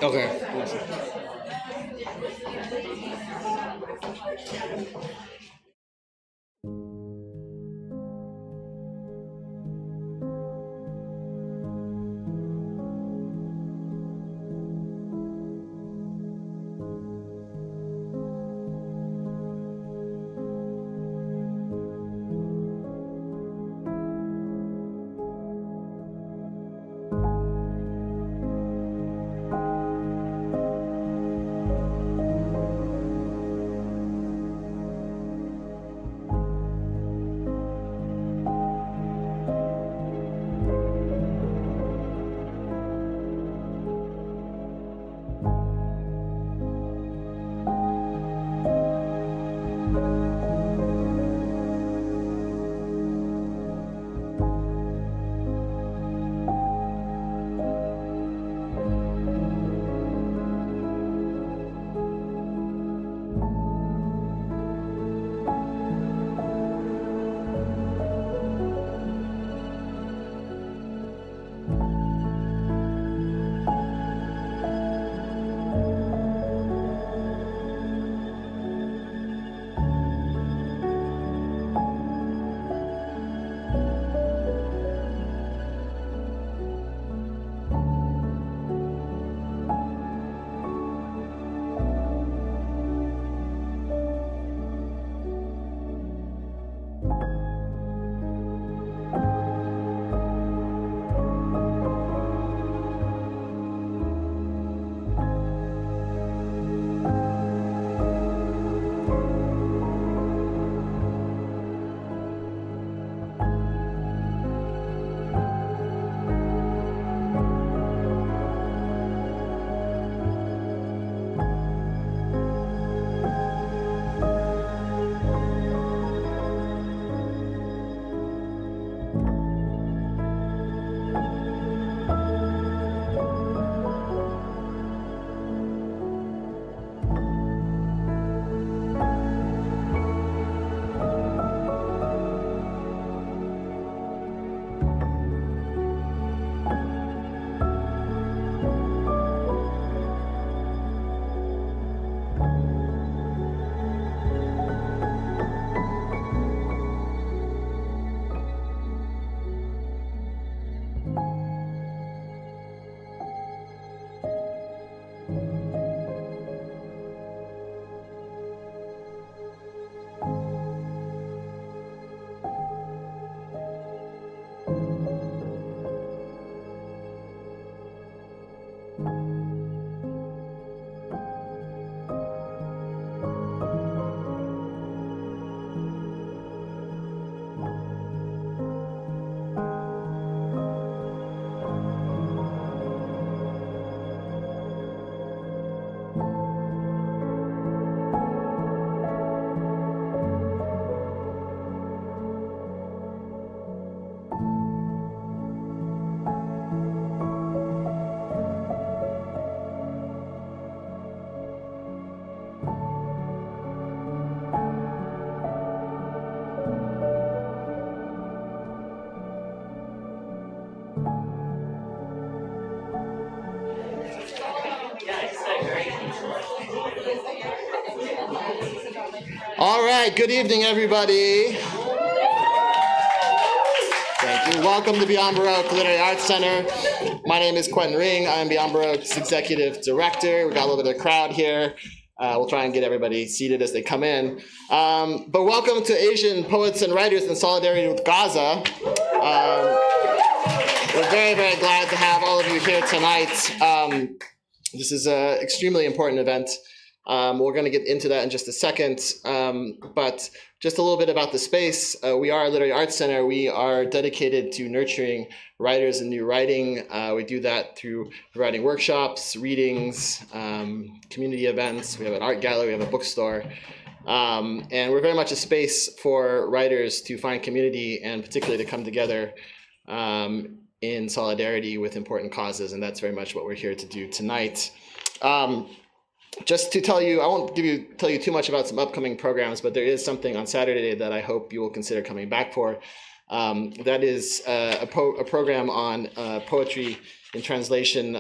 Okay. All right, good evening, everybody. Thank you. Welcome to Beyond Baroque Literary Arts Center. My name is Quentin Ring. I'm Beyond Baroque's executive director. We've got a little bit of a crowd here. We'll try and get everybody seated as they come in. But welcome to Asian Poets and Writers in Solidarity with Gaza. We're very, very glad to have all of you here tonight. This is an extremely important event. We're going to get into that in just a second, but just a little bit about the space. We are a literary arts center. We are dedicated to nurturing writers and new writing. We do that through providing workshops, readings, community events. We have an art gallery, we have a bookstore, and we're very much a space for writers to find community and particularly to come together in solidarity with important causes, and that's very much what we're here to do tonight. Just to tell you, I won't tell you too much about some upcoming programs, but there is something on Saturday that I hope you will consider coming back for. That is a program on poetry in translation,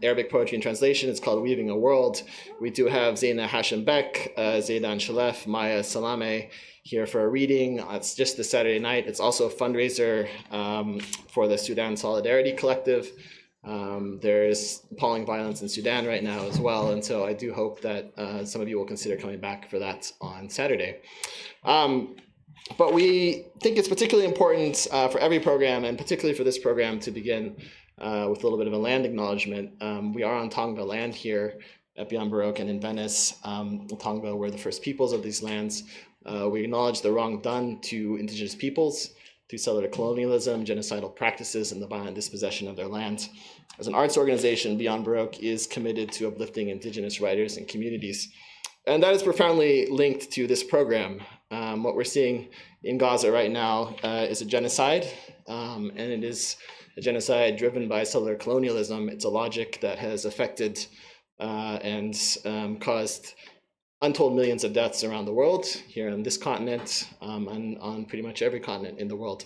Arabic poetry in translation. It's called Weaving a World. We do have Zaina Hashim-Beck, Zaidan Shalef, Maya Salame here for a reading. It's just this Saturday night. It's also a fundraiser for the Sudan Solidarity Collective. There is appalling violence in Sudan right now as well, and so I do hope that some of you will consider coming back for that on Saturday. But we think it's particularly important for every program, and particularly for this program, to begin with a little bit of a land acknowledgement. We are on Tongva land here at Beyond Baroque and in Venice. Tongva were the first peoples of these lands. We acknowledge the wrong done to indigenous peoples through settler colonialism, genocidal practices, and the violent dispossession of their lands. As an arts organization, Beyond Baroque is committed to uplifting indigenous writers and communities. And that is profoundly linked to this program. What we're seeing in Gaza right now is a genocide, and it is a genocide driven by settler colonialism. It's a logic that has affected and caused untold millions of deaths around the world, here on this continent, and on pretty much every continent in the world.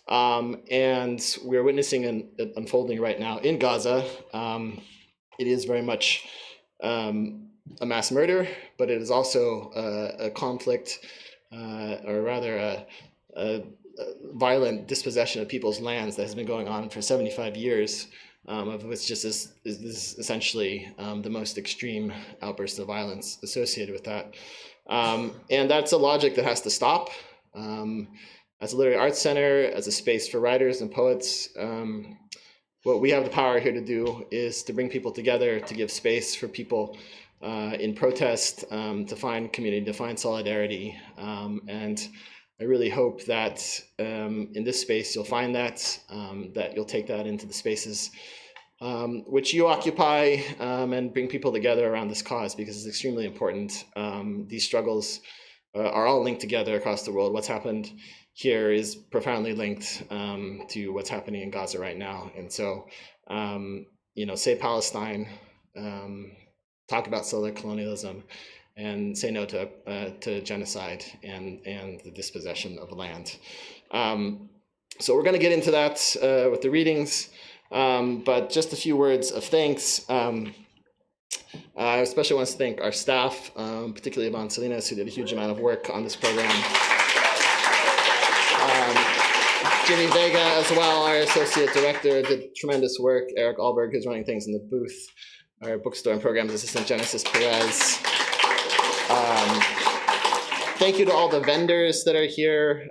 And we're witnessing an unfolding right now in Gaza. It is very much a mass murder, but it is also a conflict, or rather a violent dispossession of people's lands that has been going on for 75 years. Of which just is essentially the most extreme outburst of violence associated with that. And that's a logic that has to stop. As a literary arts center, as a space for writers and poets, what we have the power here to do is to bring people together, to give space for people in protest, to find community, to find solidarity. And I really hope that in this space you'll find that you'll take that into the spaces which you occupy, and bring people together around this cause, because it's extremely important. These struggles are all linked together across the world. What's happened here is profoundly linked to what's happening in Gaza right now. And so, say Palestine, talk about settler colonialism, and say no to genocide and the dispossession of land. So we're going to get into that with the readings, but just a few words of thanks. I especially want to thank our staff, particularly Yvonne Salinas, who did a huge amount of work on this program. Jimmy Vega as well, our associate director, did tremendous work. Eric Alberg, who's running things in the booth. Our bookstore and programs assistant, Genesis Perez. Thank you to all the vendors that are here,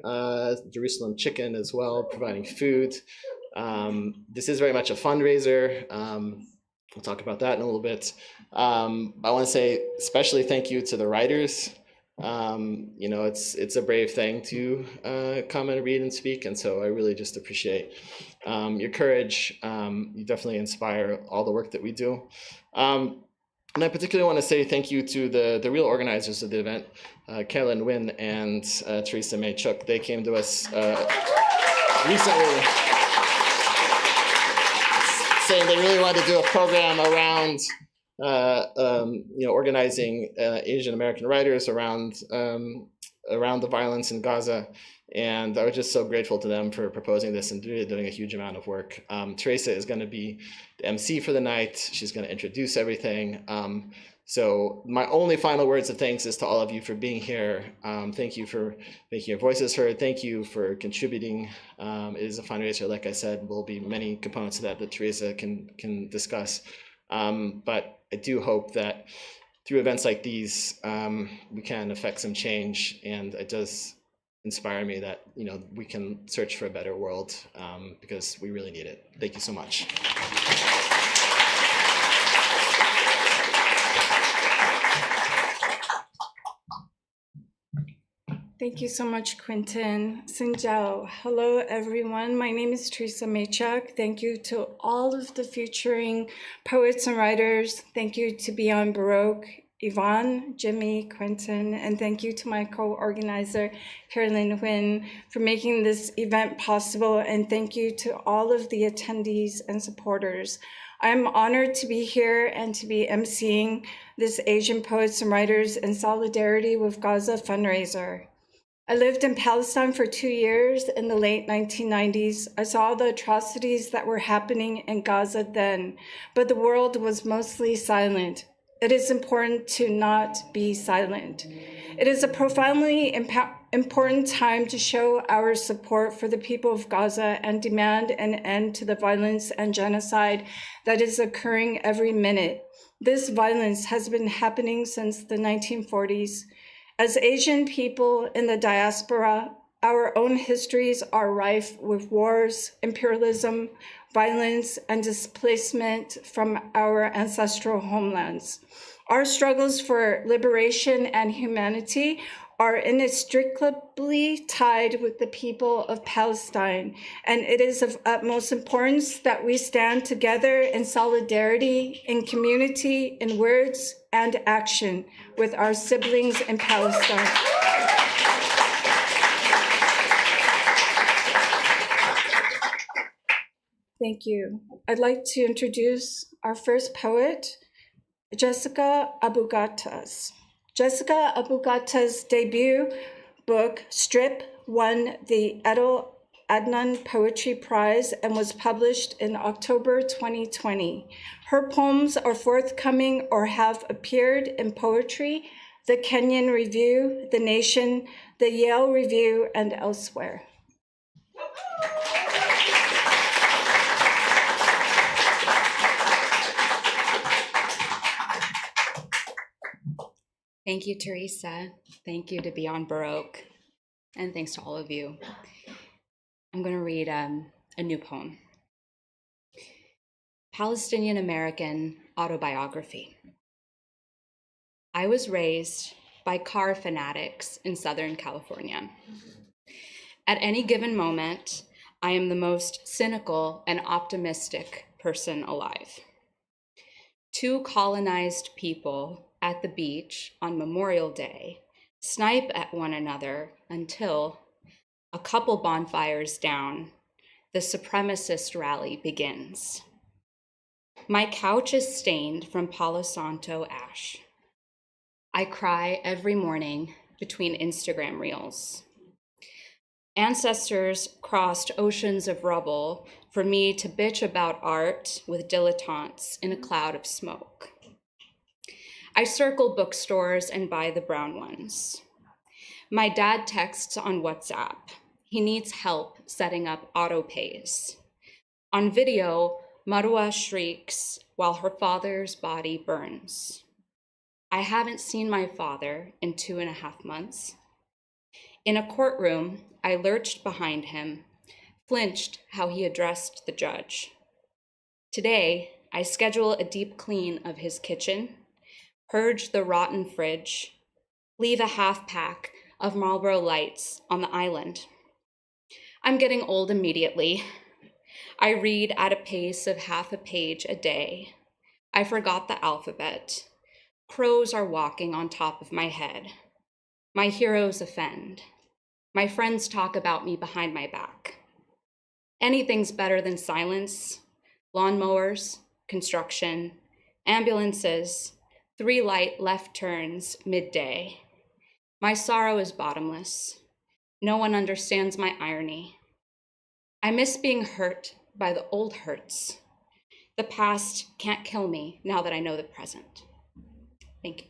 Jerusalem Chicken as well, providing food. This is very much a fundraiser. We'll talk about that in a little bit. I want to say especially thank you to the writers. It's a brave thing to come and read and speak, and so I really just appreciate your courage. You definitely inspire all the work that we do. And I particularly want to say thank you to the real organizers of the event, Carolyn Wynn and Teresa May Chook. They came to us recently saying they really wanted to do a program around organizing Asian American writers around the violence in Gaza. And I was just so grateful to them for proposing this and really doing a huge amount of work. Teresa is going to be the MC for the night. She's going to introduce everything. So my only final words of thanks is to all of you for being here. Thank you for making your voices heard. Thank you for contributing. It is a fundraiser, like I said, will be many components of that Teresa can discuss. But I do hope that through events like these, we can affect some change, and it does inspire me that we can search for a better world, because we really need it. Thank you so much. Thank you so much, Quentin. Sinjao. Hello, everyone. My name is Teresa Maychuk. Thank you to all of the featuring poets and writers. Thank you to Beyond Baroque, Yvonne, Jimmy, Quentin, and thank you to my co-organizer, Carolyn Huynh, for making this event possible. And thank you to all of the attendees and supporters. I'm honored to be here and to be emceeing this Asian Poets and Writers in Solidarity with Gaza fundraiser. I lived in Palestine for 2 years in the late 1990s. I saw the atrocities that were happening in Gaza then, but the world was mostly silent. It is important to not be silent. It is a profoundly important time to show our support for the people of Gaza and demand an end to the violence and genocide that is occurring every minute. This violence has been happening since the 1940s. As Asian people in the diaspora, our own histories are rife with wars, imperialism, violence, and displacement from our ancestral homelands. Our struggles for liberation and humanity are inextricably tied with the people of Palestine, and it is of utmost importance that we stand together in solidarity, in community, in words and action with our siblings in Palestine. Thank you. I'd like to introduce our first poet, Jessica Abugatas. Jessica Abugatas' debut book, Strip, won the Adel Adnan Poetry Prize and was published in October 2020. Her poems are forthcoming or have appeared in Poetry, the Kenyan Review, The Nation, the Yale Review, and elsewhere. Thank you, Teresa. Thank you to Beyond Baroque. And thanks to all of you. I'm going to read a new poem. Palestinian American Autobiography. I was raised by car fanatics in Southern California. At any given moment, I am the most cynical and optimistic person alive. Two colonized people at the beach on Memorial Day snipe at one another until, a couple bonfires down, the supremacist rally begins. My couch is stained from Palo Santo ash. I cry every morning between Instagram reels. Ancestors crossed oceans of rubble for me to bitch about art with dilettantes in a cloud of smoke. I circle bookstores and buy the brown ones. My dad texts on WhatsApp. He needs help setting up auto pays. On video, Marwa shrieks while her father's body burns. I haven't seen my father in 2.5 months. In a courtroom, I lurched behind him, flinched how he addressed the judge. Today, I schedule a deep clean of his kitchen, purge the rotten fridge, leave a half pack of Marlboro Lights on the island. I'm getting old immediately. I read at a pace of half a page a day. I forgot the alphabet. Crows are walking on top of my head. My heroes offend. My friends talk about me behind my back. Anything's better than silence, lawnmowers, construction, ambulances, 3 light left turns midday. My sorrow is bottomless. No one understands my irony. I miss being hurt by the old hurts. The past can't kill me now that I know the present. Thank you.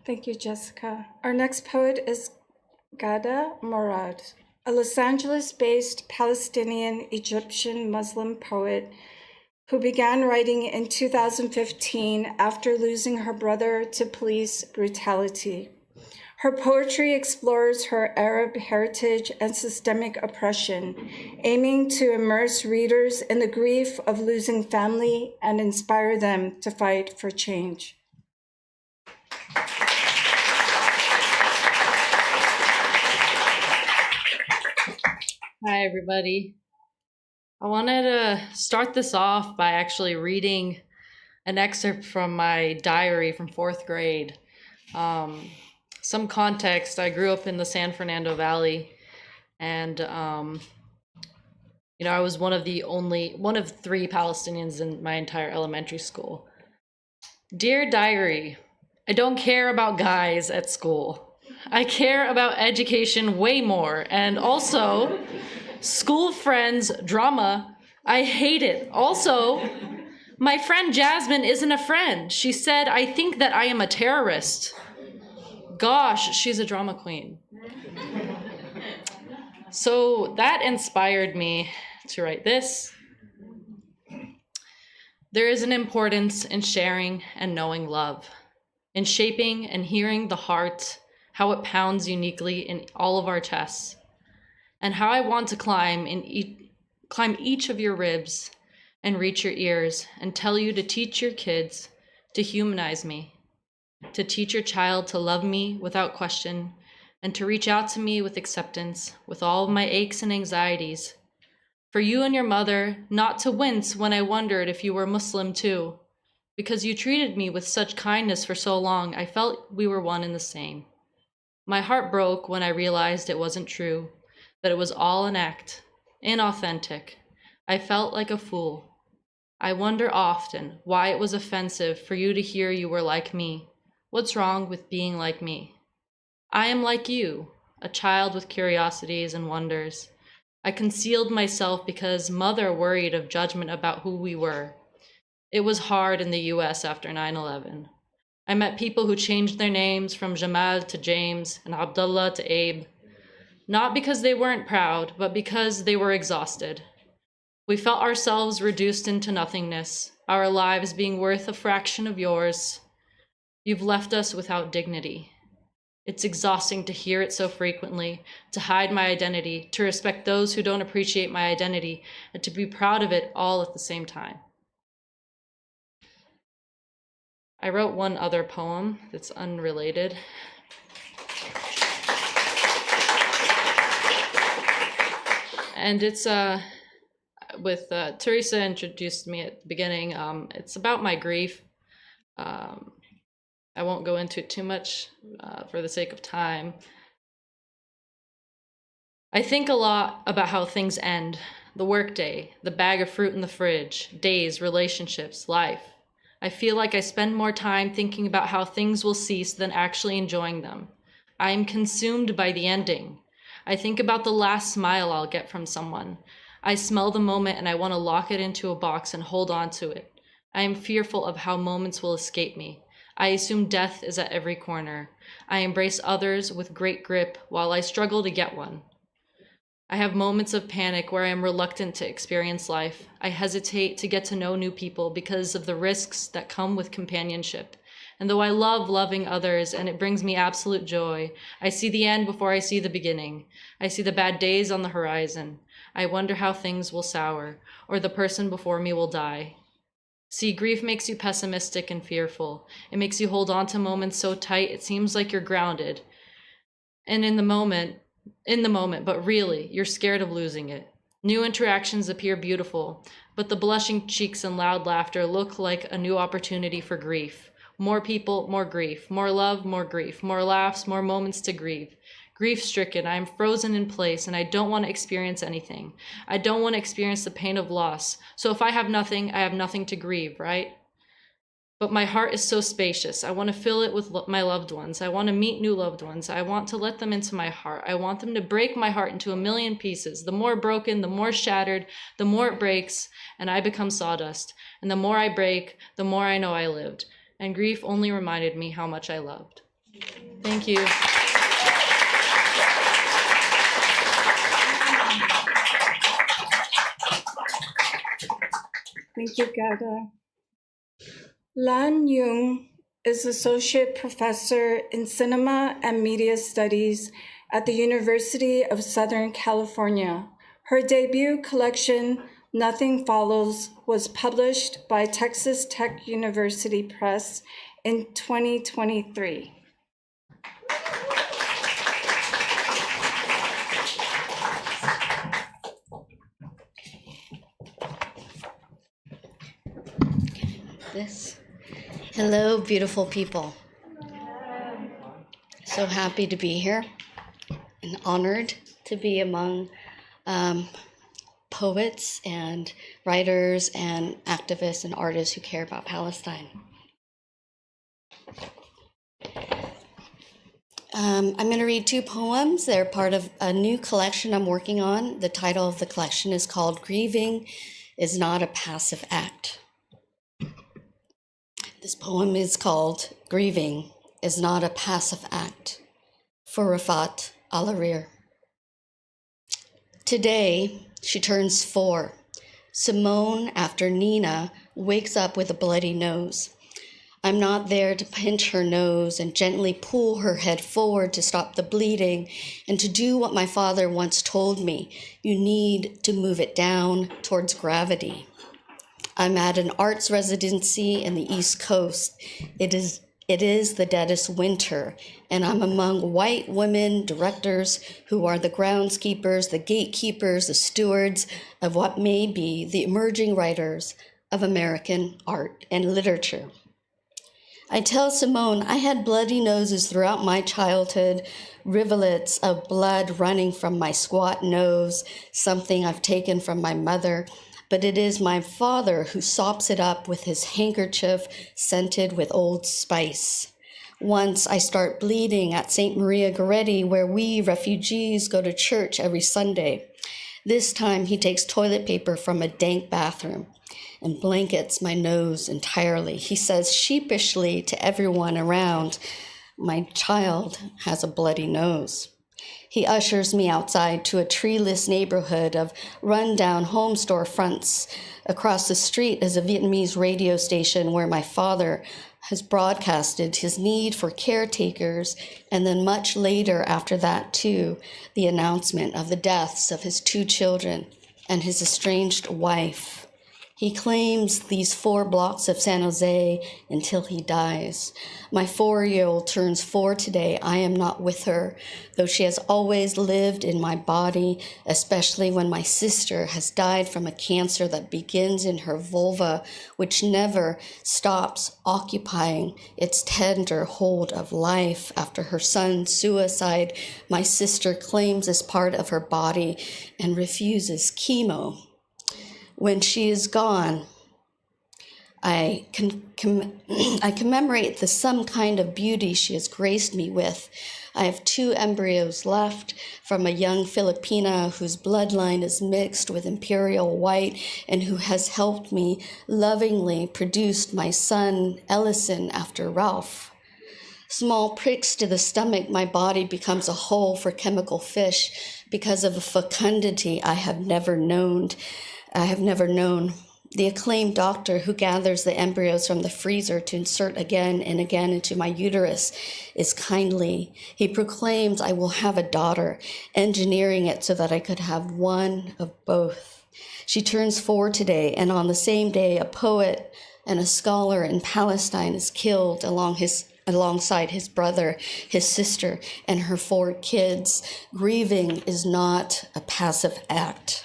Thank you, Jessica. Our next poet is Ghada Morad, a Los Angeles-based Palestinian Egyptian Muslim poet who began writing in 2015 after losing her brother to police brutality. Her poetry explores her Arab heritage and systemic oppression, aiming to immerse readers in the grief of losing family and inspire them to fight for change. Hi, everybody. I wanted to start this off by actually reading an excerpt from my diary from 4th grade. Some context, I grew up in the San Fernando Valley, and I was one of 3 Palestinians in my entire elementary school. Dear diary, I don't care about guys at school. I care about education way more, and also school friends drama. I hate it. Also, my friend Jasmine isn't a friend. She said, I think that I am a terrorist. Gosh, she's a drama queen. So that inspired me to write this. There is an importance in sharing and knowing love, in shaping and hearing the heart, how it pounds uniquely in all of our chests, and how I want to climb each of your ribs and reach your ears and tell you to teach your kids to humanize me, to teach your child to love me without question, and to reach out to me with acceptance, with all of my aches and anxieties. For you and your mother not to wince when I wondered if you were Muslim too, because you treated me with such kindness for so long, I felt we were one and the same. My heart broke when I realized it wasn't true, that it was all an act, inauthentic. I felt like a fool. I wonder often why it was offensive for you to hear you were like me. What's wrong with being like me? I am like you, a child with curiosities and wonders. I concealed myself because mother worried of judgment about who we were. It was hard in the US after 9/11. I met people who changed their names from Jamal to James and Abdullah to Abe, not because they weren't proud, but because they were exhausted. We felt ourselves reduced into nothingness, our lives being worth a fraction of yours. You've left us without dignity. It's exhausting to hear it so frequently, to hide my identity, to respect those who don't appreciate my identity, and to be proud of it all at the same time. I wrote one other poem that's unrelated. And it's with Teresa introduced me at the beginning. It's about my grief. I won't go into it too much for the sake of time. I think a lot about how things end. The workday, the bag of fruit in the fridge, days, relationships, life. I feel like I spend more time thinking about how things will cease than actually enjoying them. I am consumed by the ending. I think about the last smile I'll get from someone. I smell the moment and I want to lock it into a box and hold on to it. I am fearful of how moments will escape me. I assume death is at every corner. I embrace others with great grip while I struggle to get one. I have moments of panic where I am reluctant to experience life. I hesitate to get to know new people because of the risks that come with companionship. And though I love loving others and it brings me absolute joy, I see the end before I see the beginning. I see the bad days on the horizon. I wonder how things will sour, or the person before me will die. See, grief makes you pessimistic and fearful. It makes you hold on to moments so tight it seems like you're grounded. And in the moment, but really, you're scared of losing it. New interactions appear beautiful, but the blushing cheeks and loud laughter look like a new opportunity for grief. More people, more grief. More love, more grief. More laughs, more moments to grieve. Grief-stricken, I am frozen in place, and I don't want to experience anything. I don't want to experience the pain of loss. So if I have nothing to grieve, right? But my heart is so spacious. I want to fill it with my loved ones. I want to meet new loved ones. I want to let them into my heart. I want them to break my heart into a million pieces. The more broken, the more shattered, the more it breaks, and I become sawdust. And the more I break, the more I know I lived. And grief only reminded me how much I loved. Thank you. Thank you, Gaza. Lan Yung is Associate Professor in Cinema and Media Studies at the University of Southern California. Her debut collection, Nothing Follows, was published by Texas Tech University Press in 2023. Hello, beautiful people. So happy to be here and honored to be among poets and writers and activists and artists who care about Palestine. I'm going to read two poems. They're part of a new collection I'm working on. The title of the collection is called Grieving is Not a Passive Act. This poem is called Grieving is Not a Passive Act, for Rafat Al-Arir. Today, she turns 4. Simone, after Nina, wakes up with a bloody nose. I'm not there to pinch her nose and gently pull her head forward to stop the bleeding and to do what my father once told me, you need to move it down towards gravity. I'm at an arts residency in the East Coast. It is the deadest winter, and I'm among white women directors who are the groundskeepers, the gatekeepers, the stewards of what may be the emerging writers of American art and literature. I tell Simone I had bloody noses throughout my childhood, rivulets of blood running from my squat nose, something I've taken from my mother, but it is my father who sops it up with his handkerchief scented with Old Spice. Once I start bleeding at St. Maria Goretti, where we refugees go to church every Sunday. This time he takes toilet paper from a dank bathroom and blankets my nose entirely. He says sheepishly to everyone around, my child has a bloody nose. He ushers me outside to a treeless neighborhood of run-down home store fronts. Across the street is a Vietnamese radio station where my father has broadcasted his need for caretakers, and then much later after that too, the announcement of the deaths of his 2 children and his estranged wife. He claims these 4 blocks of San Jose until he dies. My 4-year-old turns 4 today. I am not with her, though she has always lived in my body, especially when my sister has died from a cancer that begins in her vulva, which never stops occupying its tender hold of life. After her son's suicide, my sister claims this part of her body and refuses chemo. When she is gone, I commemorate the some kind of beauty she has graced me with. I have 2 embryos left from a young Filipina whose bloodline is mixed with imperial white and who has helped me lovingly produce my son Ellison after Ralph. Small pricks to the stomach, my body becomes a hole for chemical fish because of a fecundity I have never known. The acclaimed doctor who gathers the embryos from the freezer to insert again and again into my uterus is kindly. He proclaims I will have a daughter, engineering it so that I could have one of both. She turns 4 today, and on the same day, a poet and a scholar in Palestine is killed alongside his brother, his sister, and her 4 kids. Grieving is not a passive act.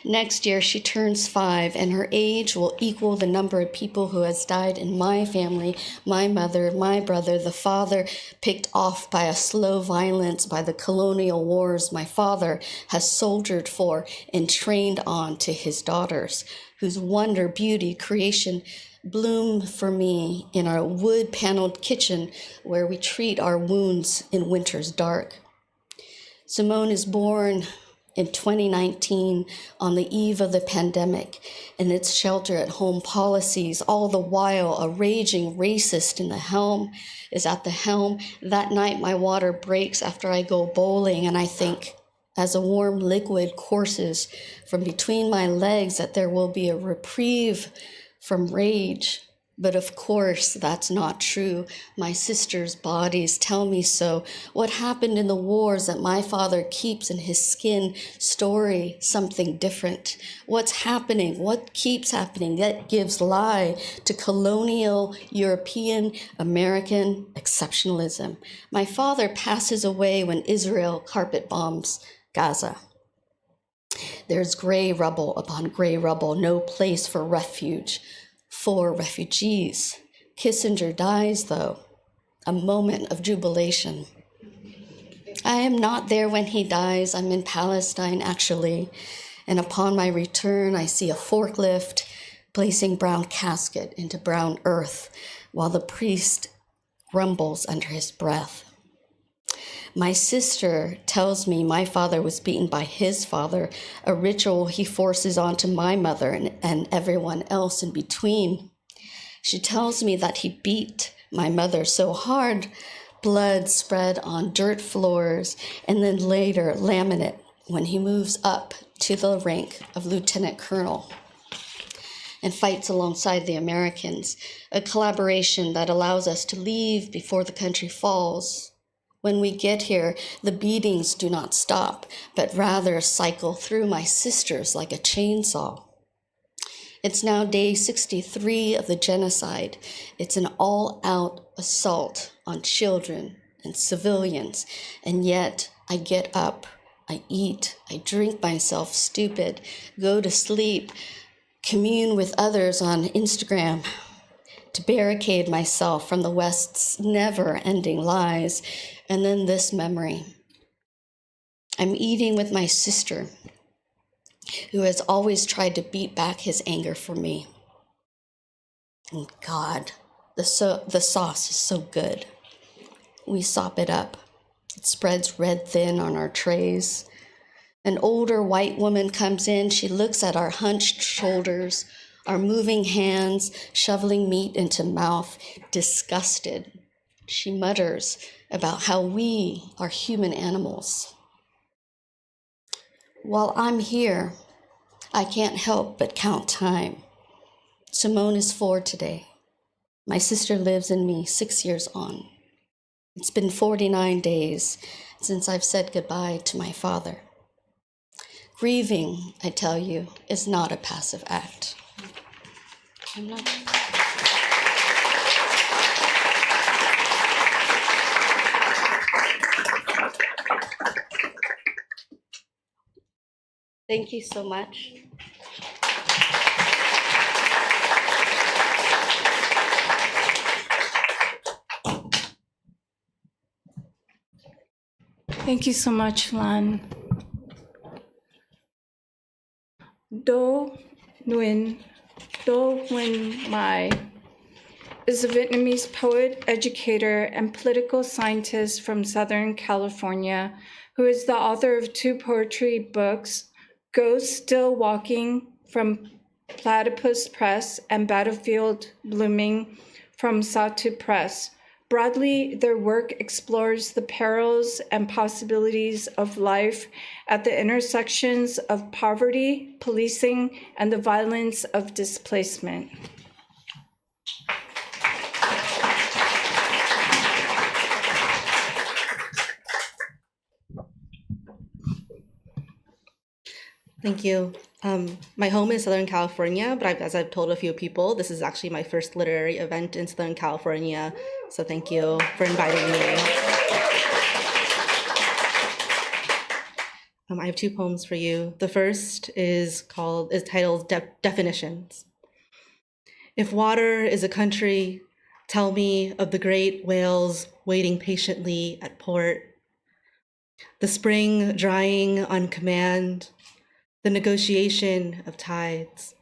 Next year, she turns 5, and her age will equal the number of people who has died in my family, my mother, my brother, the father picked off by a slow violence by the colonial wars my father has soldiered for and trained on to his daughters, whose wonder, beauty, creation bloom for me in our wood-paneled kitchen where we treat our wounds in winter's dark. Simone is born in 2019 on the eve of the pandemic and its shelter-at-home policies, all the while a raging racist is at the helm. That night my water breaks after I go bowling, and I think, as a warm liquid courses from between my legs, that there will be a reprieve from rage. But of course, that's not true. My sister's bodies tell me so. What happened in the wars that my father keeps in his skin? Story, something different. What's happening? What keeps happening? That gives lie to colonial European American exceptionalism. My father passes away when Israel carpet bombs Gaza. There's gray rubble upon gray rubble, no place for refuge. For refugees. Kissinger dies, though, a moment of jubilation. I am not there when he dies. I'm in Palestine, actually. And upon my return, I see a forklift placing brown casket into brown earth while the priest grumbles under his breath. My sister tells me my father was beaten by his father, a ritual he forces onto my mother and everyone else in between. She tells me that he beat my mother so hard, blood spread on dirt floors, and then later laminate when he moves up to the rank of lieutenant colonel and fights alongside the Americans, a collaboration that allows us to leave before the country falls. When we get here, the beatings do not stop, but rather cycle through my sisters like a chainsaw. It's now day 63 of the genocide. It's an all-out assault on children and civilians, and yet I get up, I eat, I drink myself stupid, go to sleep, commune with others on Instagram, to barricade myself from the West's never-ending lies. And then this memory. I'm eating with my sister, who has always tried to beat back his anger for me. And God, the sauce is so good. We sop it up. It spreads red thin on our trays. An older white woman comes in. She looks at our hunched shoulders, our moving hands, shoveling meat into mouth, disgusted. She mutters about how we are human animals. While I'm here, I can't help but count time. Simone is 4 today. My sister lives in me 6 years on. It's been 49 days since I've said goodbye to my father. Grieving, I tell you, is not a passive act. Thank you so much. Thank you so much, Lan. Do Nguyen Mai is a Vietnamese poet, educator, and political scientist from Southern California who is the author of 2 poetry books, Ghost Still Walking from Platypus Press and Battlefield Blooming from Satu Press. Broadly, their work explores the perils and possibilities of life at the intersections of poverty, policing, and the violence of displacement. Thank you. My home is Southern California, but as I've told a few people, this is actually my first literary event in Southern California. So thank you for inviting me. I have 2 poems for you. The first is titled Definitions. If water is a country, tell me of the great whales waiting patiently at port, the spring drying on command, the negotiation of tides,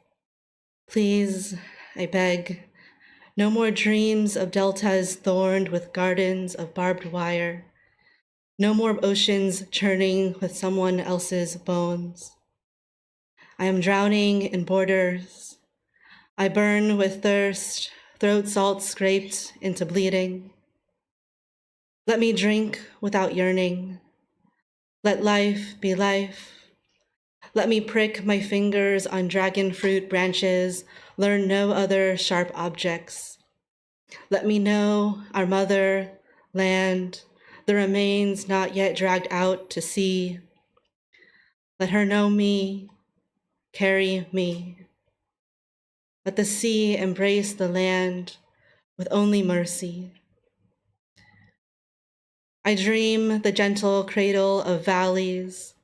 Please, I beg, no more dreams of deltas thorned with gardens of barbed wire. No more oceans churning with someone else's bones. I am drowning in borders. I burn with thirst, throat salt scraped into bleeding. Let me drink without yearning. Let life be life. Let me prick my fingers on dragon fruit branches, learn no other sharp objects. Let me know our mother, land, the remains not yet dragged out to sea. Let her know me, carry me. Let the sea embrace the land with only mercy. I dream the gentle cradle of valleys,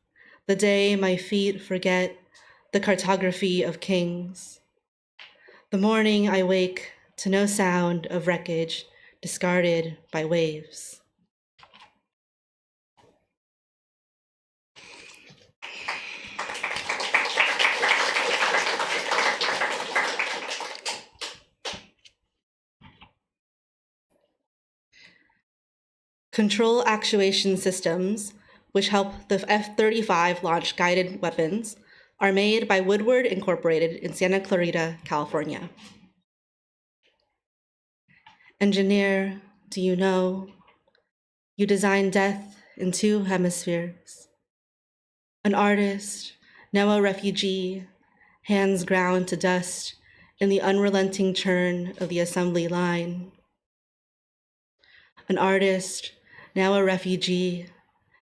the day my feet forget the cartography of kings. The morning I wake to no sound of wreckage discarded by waves. Control actuation systems, which help the F-35 launch guided weapons, are made by Woodward Incorporated in Santa Clarita, California. Engineer, do you know, you design death in two hemispheres. An artist, now a refugee, hands ground to dust in the unrelenting churn of the assembly line. An artist, now a refugee,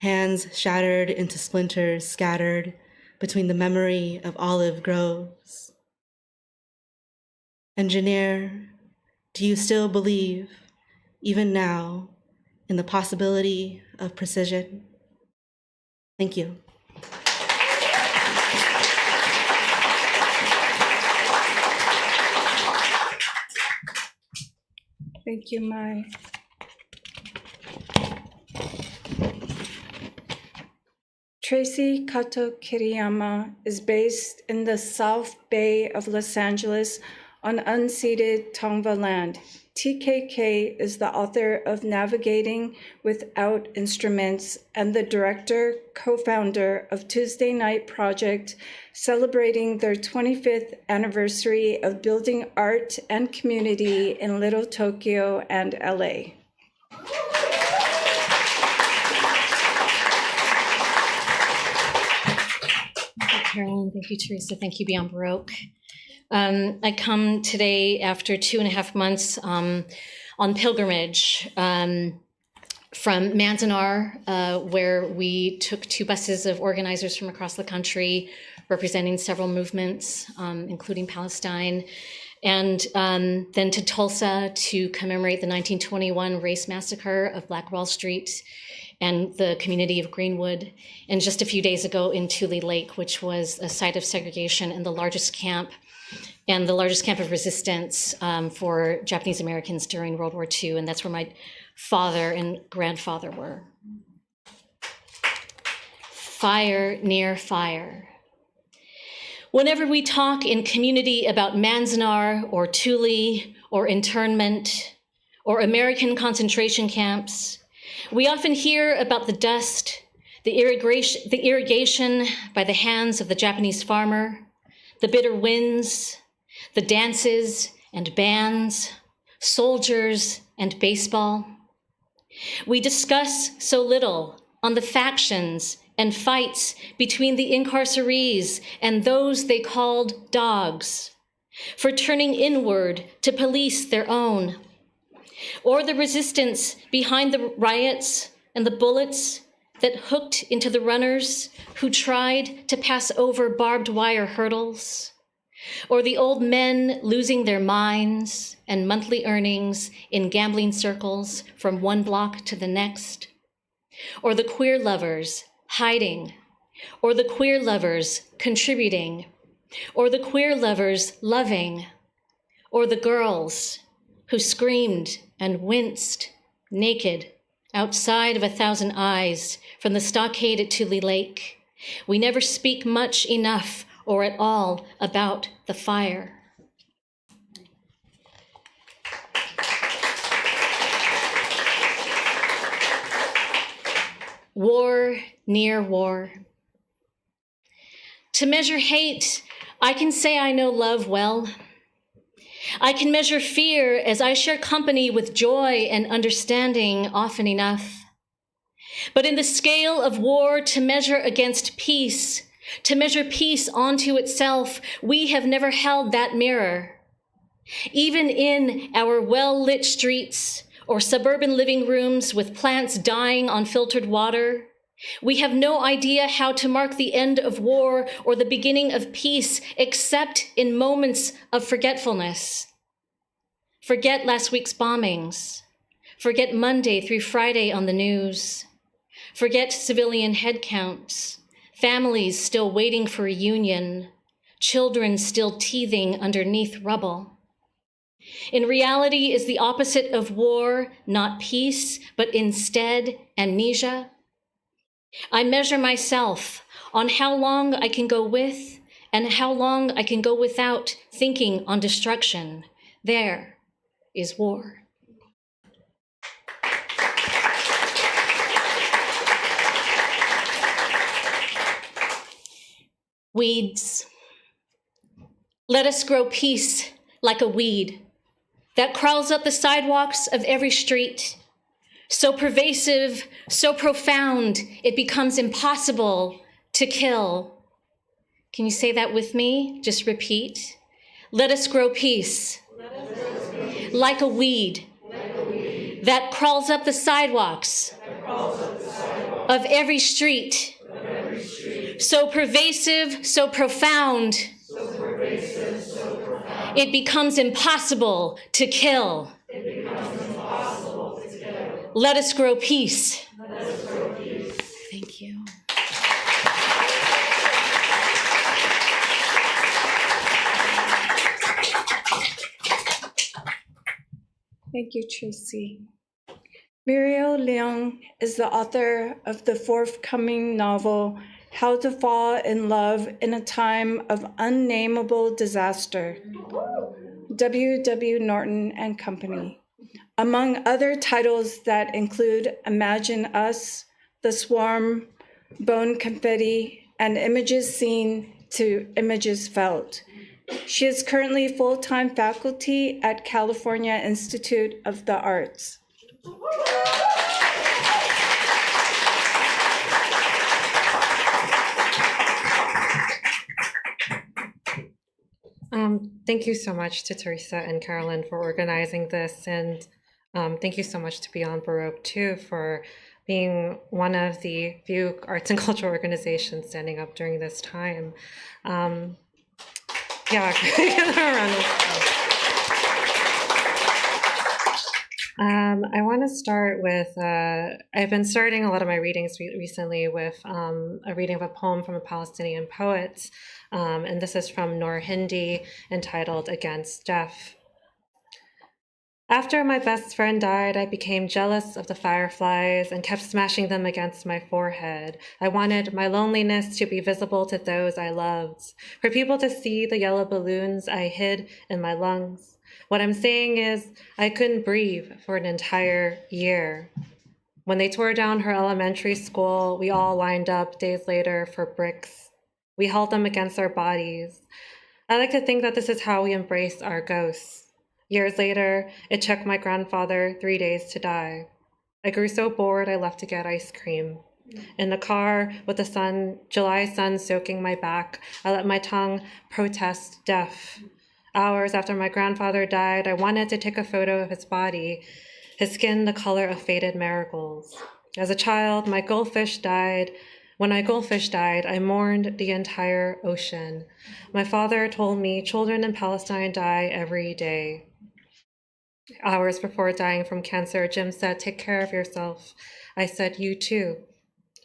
hands shattered into splinters scattered between the memory of olive groves. Engineer, do you still believe, even now, in the possibility of precision? Thank you. Thank you, Mai. Tracy Kato Kiriyama is based in the South Bay of Los Angeles on unceded Tongva land. TKK is the author of Navigating Without Instruments and the director, co-founder of Tuesday Night Project, celebrating their 25th anniversary of building art and community in Little Tokyo and LA. Carolyn, thank you, Teresa. Thank you, Beyond Baroque. I come today after 2.5 months on pilgrimage from Manzanar, where we took 2 buses of organizers from across the country representing several movements, including Palestine, and then to Tulsa to commemorate the 1921 race massacre of Black Wall Street and the community of Greenwood, and just a few days ago in Tule Lake, which was a site of segregation and the largest camp of resistance for Japanese Americans during World War II, and that's where my father and grandfather were. Fire near fire. Whenever we talk in community about Manzanar or Tule or internment or American concentration camps, we often hear about the dust, the irrigation by the hands of the Japanese farmer, the bitter winds, the dances and bands, soldiers and baseball. We discuss so little on the factions and fights between the incarcerees and those they called dogs, for turning inward to police their own, or the resistance behind the riots and the bullets that hooked into the runners who tried to pass over barbed wire hurdles, or the old men losing their minds and monthly earnings in gambling circles from one block to the next, or the queer lovers hiding, or the queer lovers contributing, or the queer lovers loving, or the girls who screamed and winced naked outside of 1,000 eyes from the stockade at Tule Lake. We never speak much enough or at all about the fire. war near war. To measure hate, I can say I know love well. I can measure fear as I share company with joy and understanding often enough. But in the scale of war, to measure against peace, to measure peace onto itself, we have never held that mirror. Even in our well-lit streets or suburban living rooms with plants dying on filtered water, we have no idea how to mark the end of war or the beginning of peace except in moments of forgetfulness. Forget last week's bombings. Forget Monday through Friday on the news. Forget civilian headcounts. Families still waiting for a union. Children still teething underneath rubble. In reality, is the opposite of war not peace, but instead amnesia? I measure myself on how long I can go with and how long I can go without thinking on destruction. There is war. Weeds. Let us grow peace like a weed that crawls up the sidewalks of every street, so pervasive, so profound, it becomes impossible to kill. Can you say that with me? Just repeat. Let us grow peace like a weed that crawls up the sidewalks of every street, so pervasive, so profound, it becomes impossible to kill. Let us grow peace. Thank you. Thank you, Tracy. Muriel Leung is the author of the forthcoming novel, How to Fall in Love in a Time of Unnamable Disaster, W. Norton and Company, among other titles that include Imagine Us, The Swarm, Bone Confetti, and Images Seen to Images Felt. She is currently full-time faculty at California Institute of the Arts. Thank you so much to Teresa and Carolyn for organizing this, and thank you so much to Beyond Baroque too for being one of the few arts and cultural organizations standing up during this time. Yeah, give them a round of applause. I want to start with, I've been starting a lot of my readings recently with a reading of a poem from a Palestinian poet, and this is from Noor Hindi, entitled Against Death. After my best friend died, I became jealous of the fireflies and kept smashing them against my forehead. I wanted my loneliness to be visible to those I loved, for people to see the yellow balloons I hid in my lungs. What I'm saying is, I couldn't breathe for an entire year. When they tore down her elementary school, we all lined up days later for bricks. We held them against our bodies. I like to think that this is how we embrace our ghosts. Years later, it took my grandfather 3 days to die. I grew so bored I left to get ice cream. In the car, with the July sun soaking my back, I let my tongue protest death. Hours after my grandfather died, I wanted to take a photo of his body, his skin the color of faded marigolds. As a child, when my goldfish died, I mourned the entire ocean. My father told me children in Palestine die every day. Hours before dying from cancer, Jim said, "Take care of yourself." I said, "You too."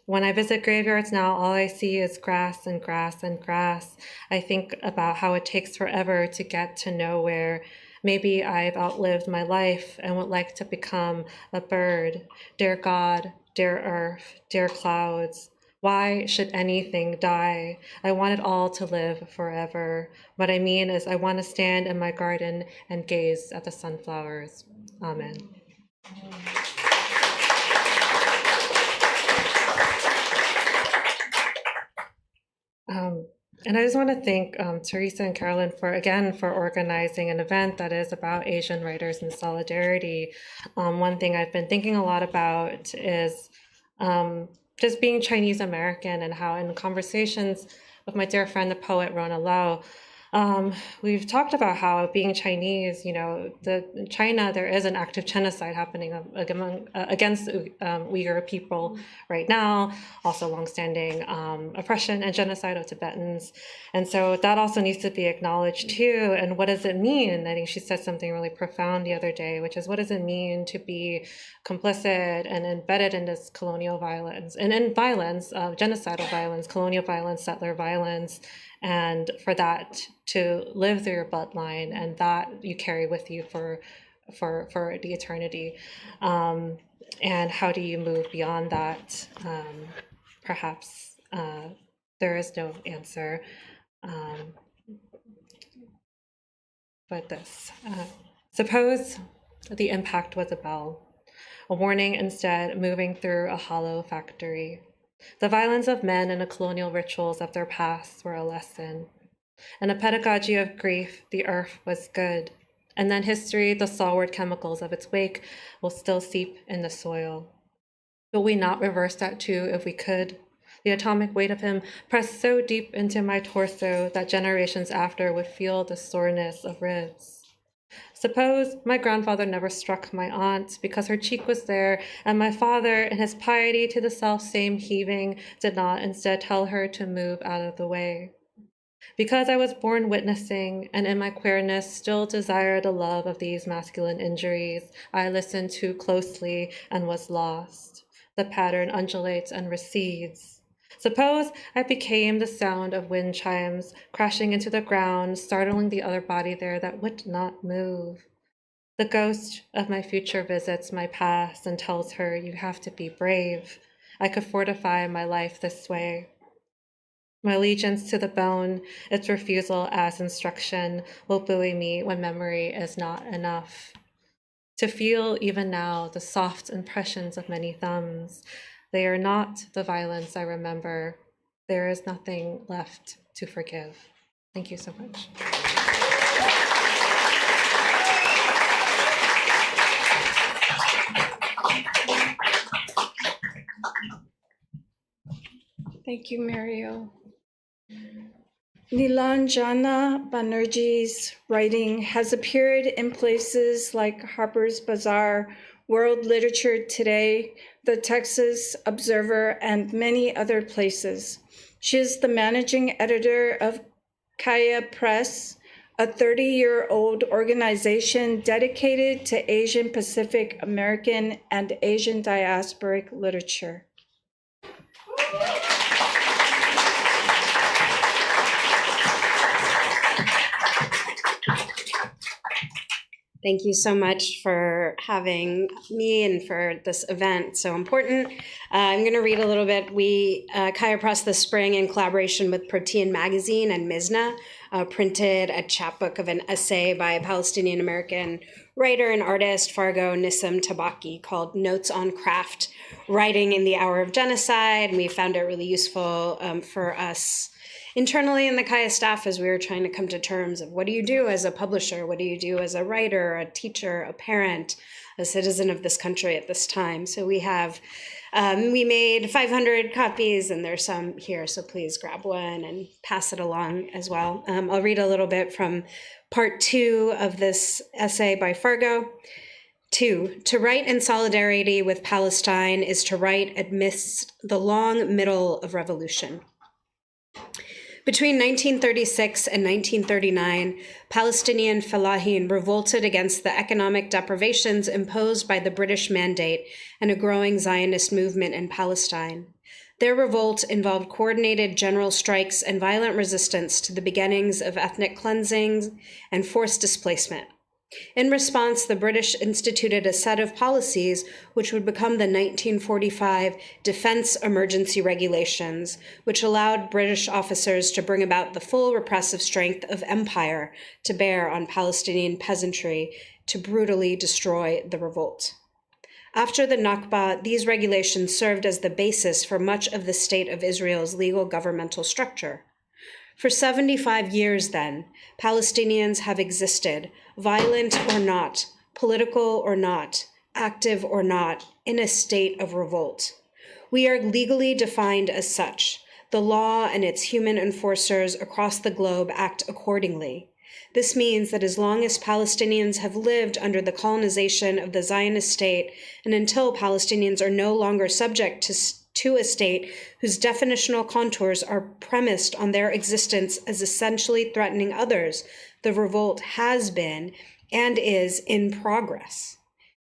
When I visit graveyards now, all I see is grass and grass and grass. I think about how it takes forever to get to nowhere. Maybe I've outlived my life and would like to become a bird. Dear God, dear earth, dear clouds, why should anything die? I want it all to live forever. What I mean is I want to stand in my garden and gaze at the sunflowers. Amen. And I just want to thank Teresa and Carolyn for organizing an event that is about Asian writers and solidarity. One thing I've been thinking a lot about is just being Chinese American, and how in conversations with my dear friend, the poet Rona Lau, we've talked about how being Chinese, in China, there is an active genocide happening against Uyghur people right now, also longstanding oppression and genocide of Tibetans. And so that also needs to be acknowledged too. And what does it mean? I think she said something really profound the other day, which is, what does it mean to be complicit and embedded in this colonial violence and in violence, genocidal violence, colonial violence, settler violence, and for that to live through your bloodline, and that you carry with you for the eternity. And how do you move beyond that? Perhaps there is no answer, but this. Suppose the impact was a bell, a warning instead moving through a hollow factory. The violence of men and the colonial rituals of their past were a lesson. And a pedagogy of grief, the earth was good. And then history, the stalwart chemicals of its wake, will still seep in the soil. Will we not reverse that too if we could? The atomic weight of him pressed so deep into my torso that generations after would feel the soreness of ribs. Suppose my grandfather never struck my aunt because her cheek was there, and my father, in his piety to the self-same heaving, did not instead tell her to move out of the way. Because I was born witnessing, and in my queerness still desire the love of these masculine injuries, I listened too closely and was lost. The pattern undulates and recedes. Suppose I became the sound of wind chimes crashing into the ground, startling the other body there that would not move. The ghost of my future visits my past and tells her, you have to be brave. I could fortify my life this way. My allegiance to the bone, its refusal as instruction, will buoy me when memory is not enough. To feel even now the soft impressions of many thumbs, they are not the violence I remember. There is nothing left to forgive. Thank you so much. Thank you, Mario. Nilanjana Banerjee's writing has appeared in places like Harper's Bazaar, World Literature Today, the Texas Observer, and many other places. She is the managing editor of Kaya Press, a 30-year-old organization dedicated to Asian Pacific American and Asian diasporic literature. Thank you so much for having me and for this event so important. I'm going to read a little bit. We, Kaya Press this spring, in collaboration with Protein Magazine and Mizna, printed a chapbook of an essay by a Palestinian American writer and artist, Fargo Nissim Tabaki, called Notes on Craft, Writing in the Hour of Genocide. And we found it really useful for us internally in the Kaya staff as we were trying to come to terms of what do you do as a publisher, what do you do as a writer, a teacher, a parent, a citizen of this country at this time. So we have, we made 500 copies and there's some here, so please grab one and pass it along as well. I'll read a little bit from part 2 of this essay by Fargo. 2, to write in solidarity with Palestine is to write amidst the long middle of revolution. Between 1936 and 1939, Palestinian fellahin revolted against the economic deprivations imposed by the British Mandate and a growing Zionist movement in Palestine. Their revolt involved coordinated general strikes and violent resistance to the beginnings of ethnic cleansing and forced displacement. In response, the British instituted a set of policies which would become the 1945 Defense Emergency Regulations, which allowed British officers to bring about the full repressive strength of empire to bear on Palestinian peasantry to brutally destroy the revolt. After the Nakba, these regulations served as the basis for much of the State of Israel's legal governmental structure. For 75 years then, Palestinians have existed, violent or not, political or not, active or not, in a state of revolt. We are legally defined as such. The law and its human enforcers across the globe act accordingly. This means that as long as Palestinians have lived under the colonization of the Zionist state, and until Palestinians are no longer subject to a state whose definitional contours are premised on their existence as essentially threatening others, the revolt has been and is in progress.